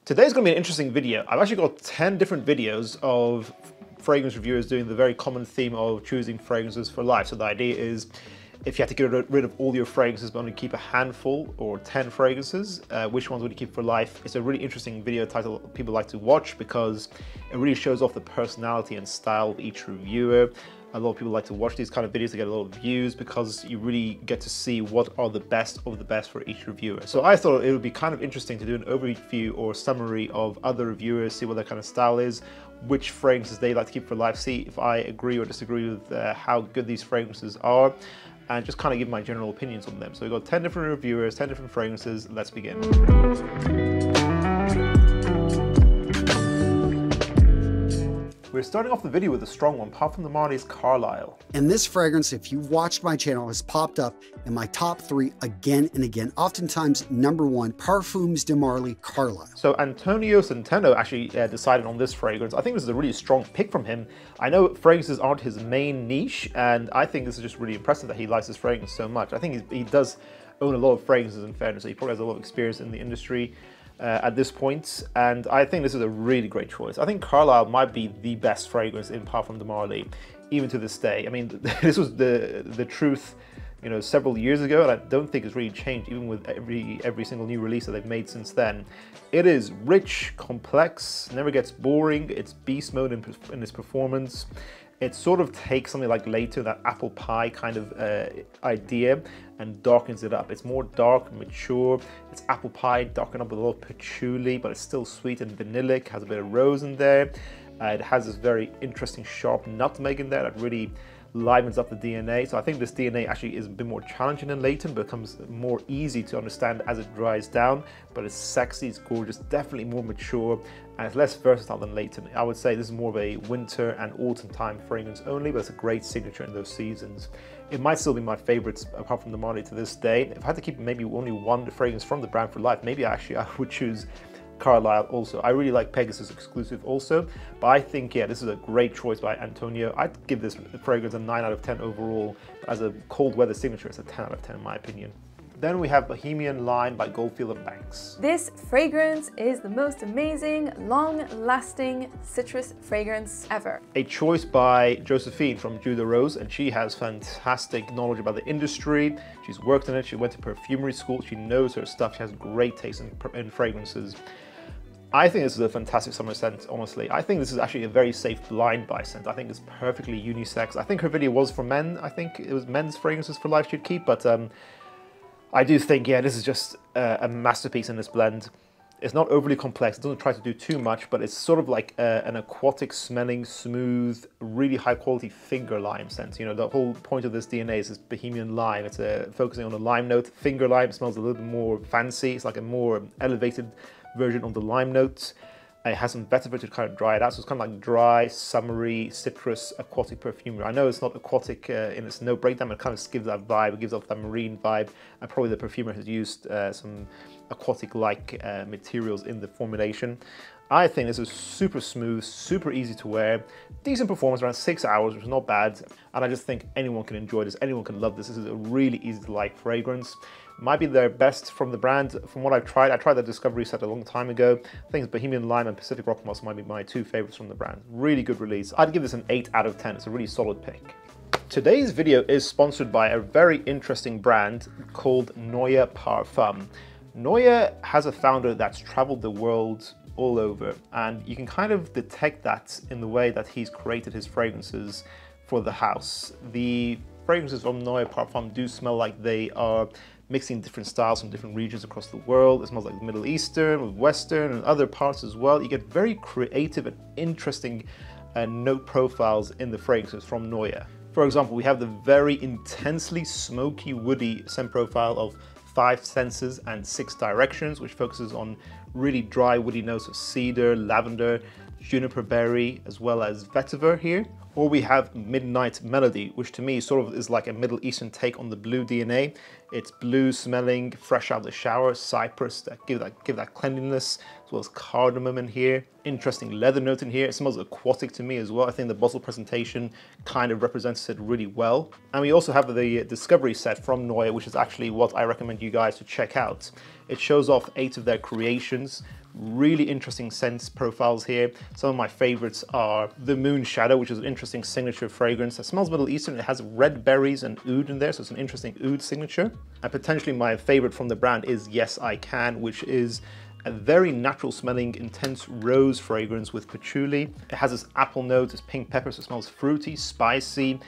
Today's going to be an interesting video. I've actually got 10 different videos of fragrance reviewers doing the very common theme of choosing fragrances for life. So the idea is, if you had to get rid of all your fragrances but only keep a handful or 10 fragrances, which ones would you keep for life? It's a really interesting video title people like to watch because it really shows off the personality and style of each reviewer. A lot of people like to watch these kind of videos to get a lot of views because you really get to see what are the best of the best for each reviewer. So I thought it would be kind of interesting to do an overview or summary of other reviewers, see what their kind of style is, which fragrances they like to keep for life, see if I agree or disagree with how good these fragrances are, and just kind of give my general opinions on them. So we've got 10 different reviewers, 10 different fragrances. Let's begin. We're starting off the video with a strong one, Parfum de Marly's Carlisle. And this fragrance, if you've watched my channel, has popped up in my top 3 again and again, oftentimes #1, Parfums de Marly Carlisle. So Antonio Centeno actually decided on this fragrance. I think this is a really strong pick from him. I know fragrances aren't his main niche, and I think this is just really impressive that he likes this fragrance so much. I think he does own a lot of fragrances, in fairness, so he probably has a lot of experience in the industry at this point, and I think this is a really great choice. I think Carlisle might be the best fragrance in Parfum de Marly, even to this day. I mean, this was the truth, you know, several years ago, and I don't think it's really changed, even with every single new release that they've made since then. It is rich, complex, never gets boring. It's beast mode in its performance. It sort of takes something like later, that apple pie kind of idea, and darkens it up. It's more dark and mature. It's apple pie darkened up with a lot of patchouli, but it's still sweet and vanillic, has a bit of rose in there. It has this very interesting sharp nutmeg in there that really livens up the DNA. So I think this DNA actually is a bit more challenging than Leighton, but becomes more easy to understand as it dries down. But it's sexy, it's gorgeous, definitely more mature, and it's less versatile than Leighton. I would say this is more of a winter and autumn time fragrance only, but it's a great signature in those seasons. It might still be my favorites apart from the Marly to this day. If I had to keep maybe only one fragrance from the brand for life, maybe I would choose Carlisle also. I really like Pegasus exclusive also, but I think, yeah, this is a great choice by Antonio. I'd give this fragrance a 9 out of 10 overall. As a cold weather signature, it's a 10 out of 10 in my opinion. Then we have Bohemian Line by Goldfield and Banks. This fragrance is the most amazing, long-lasting citrus fragrance ever. A choice by Josephine from Judah Rose, and she has fantastic knowledge about the industry. She's worked in it, she went to perfumery school, she knows her stuff, she has great taste in fragrances. I think this is a fantastic summer scent, honestly. I think this is actually a very safe blind buy scent. I think it's perfectly unisex. I think her video was for men. I think it was men's fragrances for life she'd keep, but I do think, yeah, this is just a masterpiece in this blend. It's not overly complex, it doesn't try to do too much, but it's sort of like an aquatic smelling, smooth, really high quality finger lime scent. You know, the whole point of this DNA is this Bohemian lime. It's focusing on the lime note. Finger lime smells a little bit more fancy. It's like a more elevated version of the lime notes. It has some vetiver to kind of dry it out, so it's kind of like dry, summery, citrus, aquatic perfumery. I know it's not aquatic in its note breakdown, but it kind of gives that vibe. It gives off that marine vibe, and probably the perfumer has used some aquatic-like materials in the formulation. I think this is super smooth, super easy to wear, decent performance, around 6 hours, which is not bad, and I just think anyone can enjoy this, anyone can love this. This is a really easy to like fragrance. Might be their best from the brand. From what I tried the Discovery set a long time ago. I think Bohemian Lime and Pacific Rock Moss might be my 2 favorites from the brand. Really good release. I'd give this an 8 out of 10. It's a really solid pick. Today's video is sponsored by a very interesting brand called Noya Parfum. Noya has a founder that's traveled the world all over, and you can kind of detect that in the way that he's created his fragrances for the house. The fragrances from Noya Parfum do smell like they are mixing different styles from different regions across the world. It smells like Middle Eastern, with Western and other parts as well. You get very creative and interesting note profiles in the fragrances from Noya. For example, we have the very intensely smoky, woody scent profile of 5 Senses and 6 Directions, which focuses on really dry, woody notes of cedar, lavender, juniper berry, as well as vetiver here. Or we have Midnight Melody, which to me sort of is like a Middle Eastern take on the blue DNA. It's blue smelling, fresh out of the shower, cypress that give that cleanliness, as well as cardamom in here. Interesting leather note in here. It smells aquatic to me as well. I think the bottle presentation kind of represents it really well. And we also have the Discovery set from Noya, which is actually what I recommend you guys to check out. It shows off 8 of their creations, really interesting scent profiles here. Some of my favorites are the Moon Shadow, which is an interesting signature fragrance. It smells Middle Eastern. It has red berries and oud in there, so it's an interesting oud signature. And potentially my favorite from the brand is Yes I Can, which is a very natural smelling, intense rose fragrance with patchouli. It has this apple note, this pink pepper, so it smells fruity, spicy,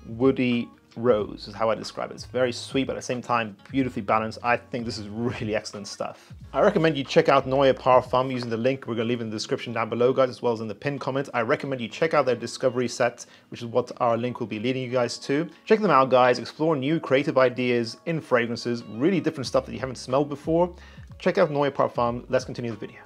woody, rose is how I describe it. It's very sweet, but at the same time, beautifully balanced. I think this is really excellent stuff. I recommend you check out Noya Parfum using the link we're going to leave in the description down below, guys, as well as in the pinned comment. I recommend you check out their discovery set, which is what our link will be leading you guys to. Check them out, guys. Explore new creative ideas in fragrances, really different stuff that you haven't smelled before. Check out Noya Parfum. Let's continue the video.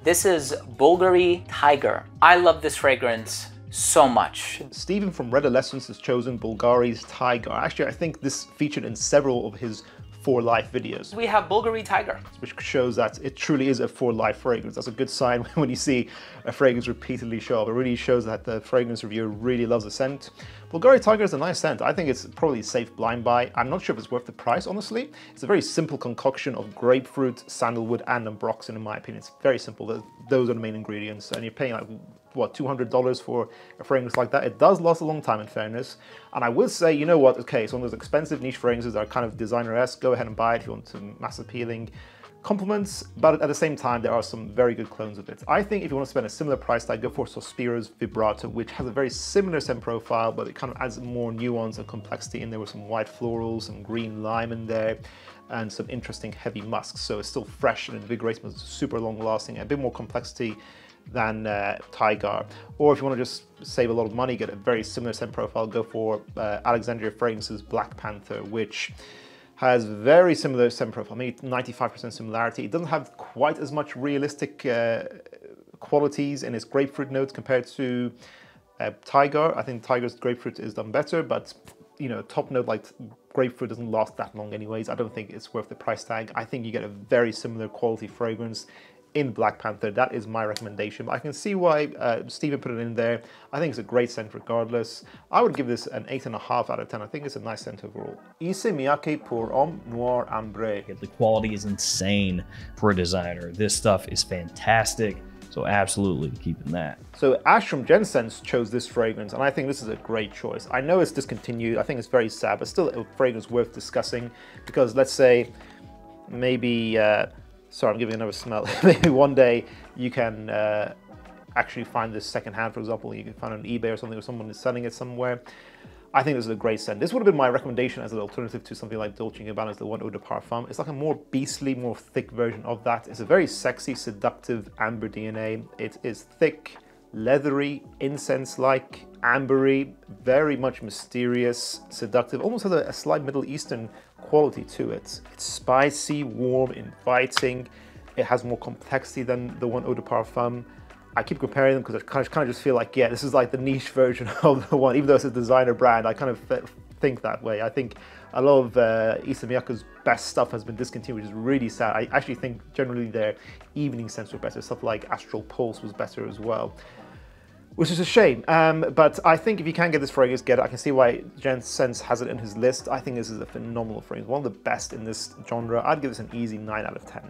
This is Bulgari Tiger. I love this fragrance so much. Stephen from Red Adolescence has chosen Bulgari's Tiger. Actually, I think this featured in several of his For Life videos. We have Bulgari Tiger, which shows that it truly is a For Life fragrance. That's a good sign when you see a fragrance repeatedly show up. It really shows that the fragrance reviewer really loves the scent. Bulgari Tiger is a nice scent. I think it's probably a safe blind buy. I'm not sure if it's worth the price, honestly. It's a very simple concoction of grapefruit, sandalwood, and ambroxan, in my opinion. It's very simple. Those are the main ingredients, and you're paying like, what, $200 for a fragrance like that. It does last a long time, in fairness. And I will say, you know what, okay, it's one of those expensive niche fragrances that are kind of designer-esque. Go ahead and buy it if you want some mass appealing compliments, but at the same time, there are some very good clones of it. I think if you want to spend a similar price tag, go for Sospira's Vibrato, which has a very similar scent profile, but it kind of adds more nuance and complexity in there with some white florals, some green lime in there, and some interesting heavy musks. So it's still fresh and invigorating, but it's super long lasting, a bit more complexity than Tygar. Or if you want to just save a lot of money, get a very similar scent profile, go for Alexandria Fragrances Black Panther, which has very similar scent profile, maybe 95% similarity. It doesn't have quite as much realistic qualities in its grapefruit notes compared to Tygar. I think Tygar's grapefruit is done better, but you know, top note like grapefruit doesn't last that long anyways. I don't think it's worth the price tag. I think you get a very similar quality fragrance in Black Panther. That is my recommendation. But I can see why Stephen put it in there. I think it's a great scent regardless. I would give this an 8.5 out of 10. I think it's a nice scent overall. Issey Miyake pour Homme, Noir, Ambre. The quality is insane for a designer. This stuff is fantastic. So absolutely keeping that. So Ash from Jensense chose this fragrance, and I think this is a great choice. I know it's discontinued. I think it's very sad, but still a fragrance worth discussing, because let's say maybe sorry, I'm giving another smell. Maybe one day you can actually find this secondhand, for example. You can find it on eBay or something, or someone is selling it somewhere. I think this is a great scent. This would have been my recommendation as an alternative to something like Dolce & Gabbana's The One Eau de Parfum. It's like a more beastly, more thick version of that. It's a very sexy, seductive amber DNA. It is thick, leathery, incense-like, ambery, very much mysterious, seductive, almost has a slight Middle Eastern quality to it. It's spicy, warm, inviting. It has more complexity than The One Eau de Parfum. I keep comparing them because I kind of just feel like, yeah, this is like the niche version of the one, even though it's a designer brand. I kind of think that way. I think a lot of Issey Miyake's best stuff has been discontinued, which is really sad. I actually think generally their evening scents were better. Stuff like Astral Pulse was better as well, which is a shame. But I think if you can get this fragrance, get it. I can see why Jensense has it in his list. I think this is a phenomenal fragrance, one of the best in this genre. I'd give this an easy 9 out of 10.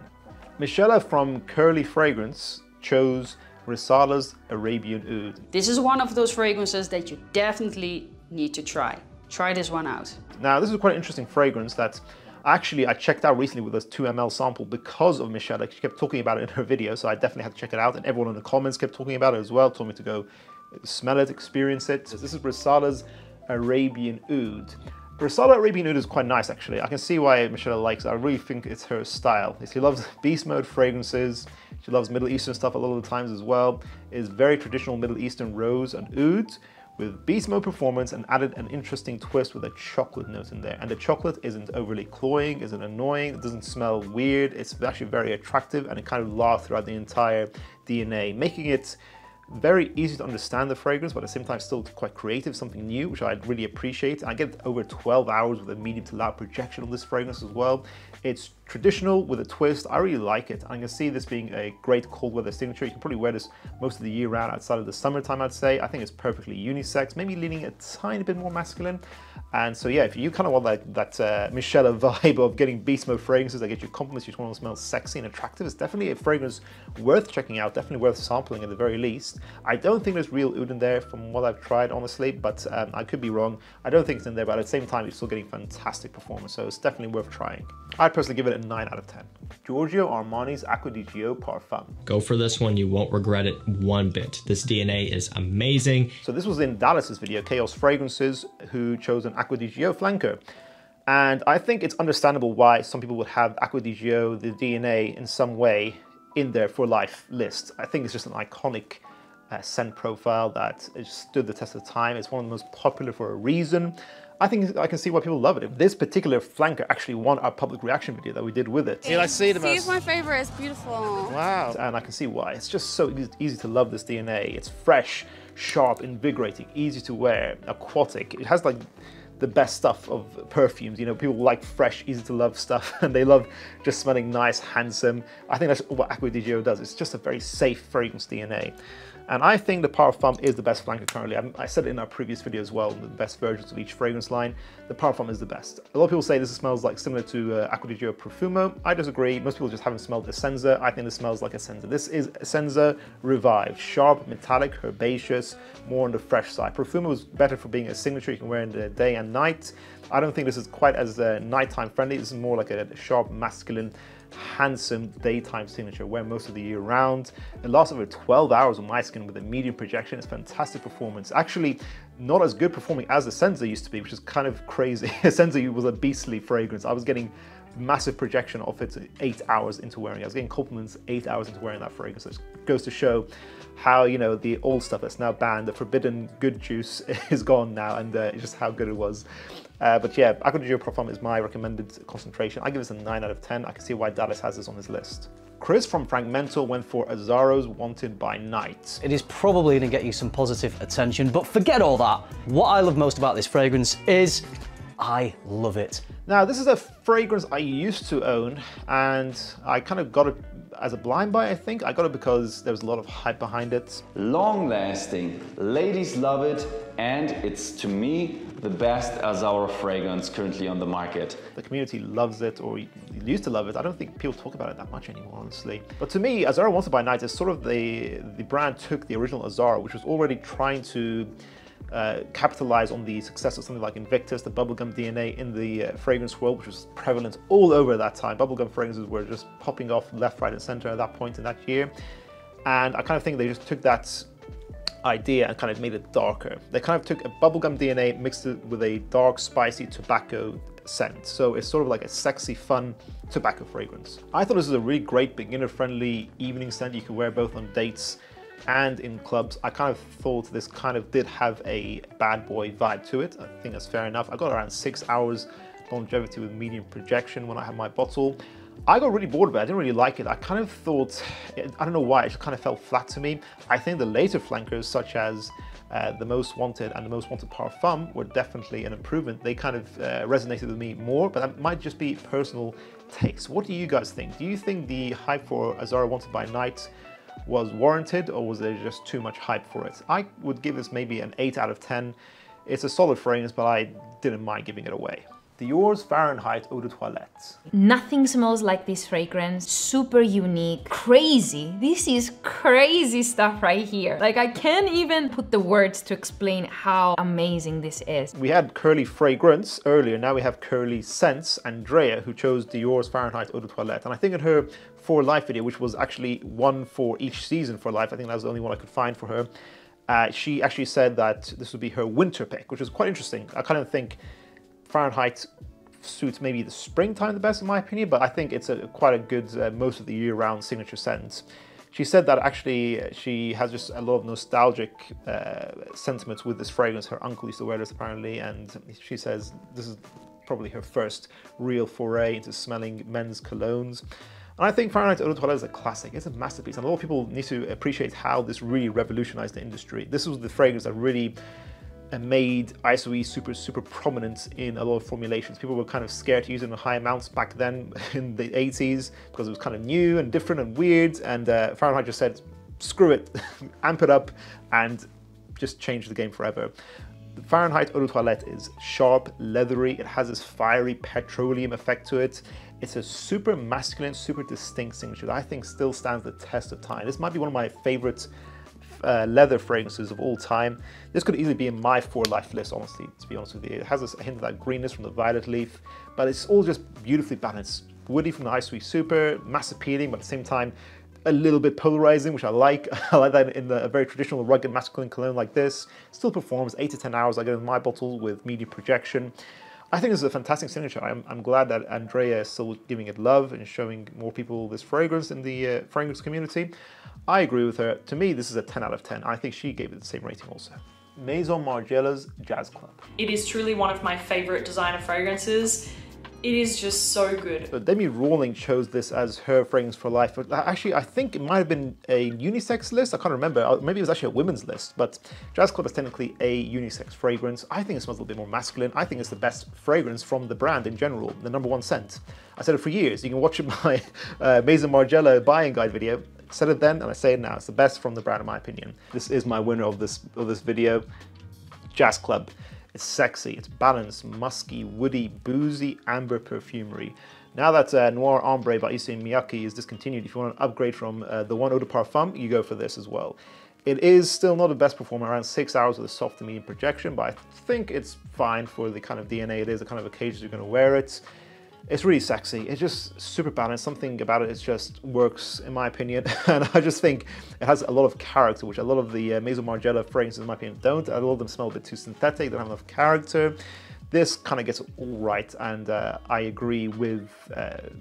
Margiela from Curly Fragrance chose Resala's Arabian Oud. This is one of those fragrances that you definitely need to try. Try this one out. Now, this is quite an interesting fragrance that actually I checked out recently with this 2 ml sample because of Margiela. She kept talking about it in her video, so I definitely had to check it out, and everyone in the comments kept talking about it as well, told me to go smell it, experience it. So this is Resala's Arabian Oud. Resala Arabian Oud is quite nice, actually. I can see why Margiela likes it. I really think it's her style. She loves beast mode fragrances. She loves Middle Eastern stuff a lot of the times as well. It's very traditional Middle Eastern rose and oud with beast mode performance, and added an interesting twist with a chocolate note in there. And the chocolate isn't overly cloying, isn't annoying, it doesn't smell weird. It's actually very attractive, and it kind of lasts throughout the entire DNA, making it very easy to understand the fragrance, but at the same time still quite creative, something new, which I really appreciate. I get over 12 hours with a medium to loud projection on this fragrance as well. It's traditional with a twist. I really like it. I can see this being a great cold weather signature. You can probably wear this most of the year round outside of the summertime, I'd say. I think it's perfectly unisex, maybe leaning a tiny bit more masculine. And so yeah, if you kind of want that Margiela vibe of getting beast mode fragrances that get you compliments, you just want to smell sexy and attractive, it's definitely a fragrance worth checking out, definitely worth sampling at the very least. I don't think there's real oud in there from what I've tried, honestly, but I could be wrong. I don't think it's in there, but at the same time, you're still getting fantastic performance, so it's definitely worth trying. I'd personally give it a 9 out of 10. Giorgio Armani's Acqua di Parfum. Go for this one, you won't regret it one bit. This DNA is amazing. So this was in Dallas's video, Chaos Fragrances, who chose an Acqua di flanker. And I think it's understandable why some people would have Acqua di the DNA in some way in their for life list. I think it's just an iconic scent profile that stood the test of time. It's one of the most popular for a reason. I think I can see why people love it. This particular flanker actually won our public reaction video that we did with it. Yeah, I see the most. It's my favorite, it's beautiful. Wow. And I can see why. It's just so easy to love this DNA. It's fresh, sharp, invigorating, easy to wear, aquatic. It has like the best stuff of perfumes. You know, people like fresh, easy to love stuff, and they love just smelling nice, handsome. I think that's what Acqua di does. It's just a very safe fragrance DNA. And I think the Parfum is the best flanker currently. I said it in our previous video as well, the best versions of each fragrance line. The Parfum is the best. A lot of people say this smells like similar to Acqua di Profumo. I disagree. Most people just haven't smelled Essenza. I think this smells like Essenza. This is Essenza revived. Sharp, metallic, herbaceous, more on the fresh side. Profumo is better for being a signature you can wear in the day and night. I don't think this is quite as nighttime friendly. This is more like a sharp, masculine, handsome daytime signature, wear most of the year round. It lasts over 12 hours on my skin with a medium projection. It's fantastic performance. Actually, not as good performing as Essenza used to be, which is kind of crazy. Essenza was a beastly fragrance. I was getting massive projection off it 8 hours into wearing it. I was getting compliments 8 hours into wearing that fragrance. It goes to show how, you know, the old stuff that's now banned, the forbidden good juice is gone now, and just how good it was. But yeah, Acqua di Parfum is my recommended concentration. I give this a 9 out of 10. I can see why Dallas has this on his list. Chris from Fragmental went for Azzaro's Wanted by Night. It is probably going to get you some positive attention, but forget all that. What I love most about this fragrance is I love it. Now, this is a fragrance I used to own, and I kind of got it as a blind buy, I think. I got it because there was a lot of hype behind it. Long lasting, ladies love it, and it's, to me, the best Azzaro fragrance currently on the market. The community loves it, or used to love it. I don't think people talk about it that much anymore, honestly. But to me, Azzaro Wanted by Night is sort of the brand took the original Azzaro, which was already trying to capitalize on the success of something like Invictus, the bubblegum DNA in the fragrance world, which was prevalent all over that time. Bubblegum fragrances were just popping off left, right, and center at that point in that year. And I kind of think they just took that idea and kind of made it darker. They kind of took a bubblegum DNA, mixed it with a dark, spicy tobacco scent. So it's sort of like a sexy, fun tobacco fragrance. I thought this was a really great beginner-friendly evening scent you can wear both on dates and in clubs. I kind of thought this kind of did have a bad boy vibe to it. I think that's fair enough. I got around 6 hours longevity with medium projection when I had my bottle. I got really bored of it. I didn't really like it. I kind of thought, I don't know why, it just kind of fell flat to me. I think the later flankers, such as the Most Wanted and the Most Wanted Parfum, were definitely an improvement. They kind of resonated with me more, but that might just be personal taste. What do you guys think? Do you think the hype for Azzaro Wanted by Night was warranted, or was there just too much hype for it? I would give this maybe an 8 out of 10. It's a solid fragrance, but I didn't mind giving it away. Dior's Fahrenheit Eau de Toilette. Nothing smells like this fragrance. Super unique, crazy. This is crazy stuff right here. Like, I can't even put the words to explain how amazing this is. We had curly fragrance earlier, now we have curly scents. Andrea, who chose Dior's Fahrenheit Eau de Toilette, and I think in her For Life video, which was actually one for each season for Life, I think that was the only one I could find for her, she actually said that this would be her winter pick, which is quite interesting. I kind of think Fahrenheit suits maybe the springtime the best in my opinion, but I think it's quite a good most of the year round signature scent. She said that actually she has just a lot of nostalgic sentiments with this fragrance. Her uncle used to wear this apparently, and she says this is probably her first real foray into smelling men's colognes. And I think Fahrenheit Eau de Toilette is a classic. It's a masterpiece, and a lot of people need to appreciate how this really revolutionized the industry. This was the fragrance that really and made Issey super prominent in a lot of formulations. People were kind of scared to use it in high amounts back then in the 80s because it was kind of new and different and weird, and Fahrenheit just said, screw it, amp it up, and just change the game forever. The Fahrenheit Eau de Toilette is sharp, leathery, it has this fiery petroleum effect to it. It's a super masculine, super distinct signature that I think still stands the test of time. This might be one of my favorite leather fragrances of all time. This could easily be in my for life list, honestly, to be honest with you. It has a hint of that greenness from the violet leaf, but it's all just beautifully balanced. Woody from the Issey Super, mass appealing, but at the same time, a little bit polarizing, which I like. I like that in a very traditional rugged masculine cologne like this. Still performs 8 to 10 hours. I get in my bottle with medium projection. I think this is a fantastic signature. I'm glad that Andrea is still giving it love and showing more people this fragrance in the fragrance community. I agree with her. To me, this is a 10 out of 10. I think she gave it the same rating also. Maison Margiela's Jazz Club. It is truly one of my favorite designer fragrances. It is just so good. But Demi Rawling chose this as her fragrance for life. But actually, I think it might have been a unisex list. I can't remember. Maybe it was actually a women's list. But Jazz Club is technically a unisex fragrance. I think it smells a little bit more masculine. I think it's the best fragrance from the brand in general, the #1 scent. I said it for years. You can watch my Maison Margiela buying guide video. I said it then and I say it now. It's the best from the brand in my opinion. This is my winner of this video. Jazz Club. It's sexy, it's balanced, musky, woody, boozy, amber perfumery. Now that Noir Ambre by Issey and Miyake is discontinued, if you want an upgrade from the one Eau de Parfum, you go for this as well. It is still not the best performer, around 6 hours with a soft to medium projection, but I think it's fine for the kind of DNA it is, the kind of occasions you're going to wear it. It's really sexy. It's just super balanced. Something about it just works, in my opinion. And I just think it has a lot of character, which a lot of the Maison Margiela fragrances, in my opinion, don't. A lot of them smell a bit too synthetic, don't have enough character. This kind of gets it all right, and I agree with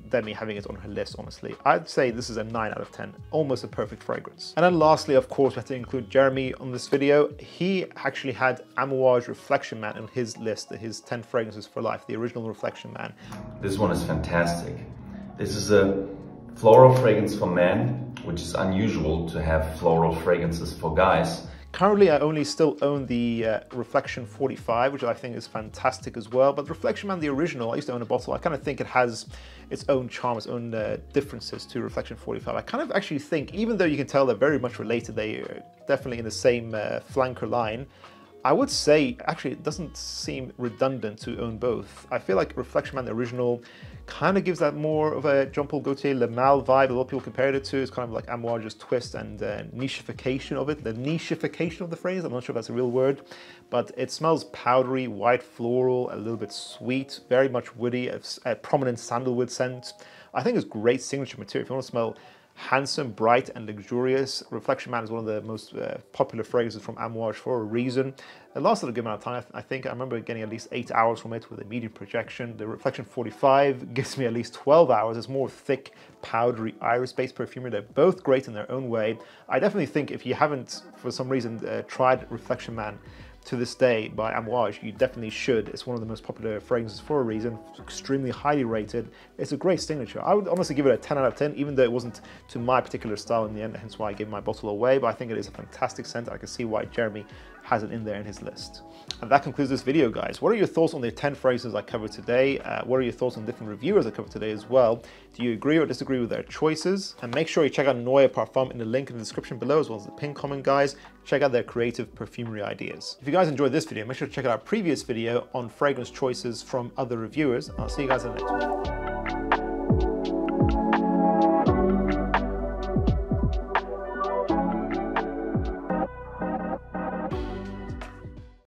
Demi having it on her list, honestly. I'd say this is a 9 out of 10, almost a perfect fragrance. And then lastly, of course, we have to include Jeremy on this video. He actually had Amouage Reflection Man on his list, his 10 fragrances for life, the original Reflection Man. This one is fantastic. This is a floral fragrance for men, which is unusual to have floral fragrances for guys. Currently, I only still own the Reflection 45, which I think is fantastic as well. But Reflection Man, the original, I used to own a bottle. I kind of think it has its own charm, its own differences to Reflection 45. I kind of actually think, even though you can tell they're very much related, they are definitely in the same flanker line, I would say, actually, it doesn't seem redundant to own both. I feel like Reflection Man, the original, kind of gives that more of a Jean-Paul Gaultier Le Mal vibe. A lot of people compared it to. It's kind of like Amouage's twist and nichification of it. The nichification of the phrase, I'm not sure if that's a real word, but it smells powdery, white floral, a little bit sweet, very much woody, a prominent sandalwood scent. I think it's great signature material. If you want to smell handsome, bright, and luxurious, Reflection Man is one of the most popular fragrances from Amouage for a reason. It lasted a good amount of time. I think I remember getting at least 8 hours from it with a medium projection. The Reflection 45 gives me at least 12 hours. It's more thick, powdery, iris-based perfumery. They're both great in their own way. I definitely think if you haven't, for some reason, tried Reflection Man to this day by Amouage, you definitely should. It's one of the most popular fragrances for a reason, extremely highly rated. It's a great signature. I would honestly give it a 10 out of 10, even though it wasn't to my particular style in the end, hence why I gave my bottle away, but I think it is a fantastic scent. I can see why Jeremy has it in there in his list. And that concludes this video, guys. What are your thoughts on the 10 fragrances I covered today? What are your thoughts on different reviewers I covered today as well? Do you agree or disagree with their choices? And make sure you check out Noya Parfum in the link in the description below, as well as the pinned comment, guys. Check out their creative perfumery ideas. If you guys enjoyed this video, make sure to check out our previous video on fragrance choices from other reviewers. I'll see you guys in the next one.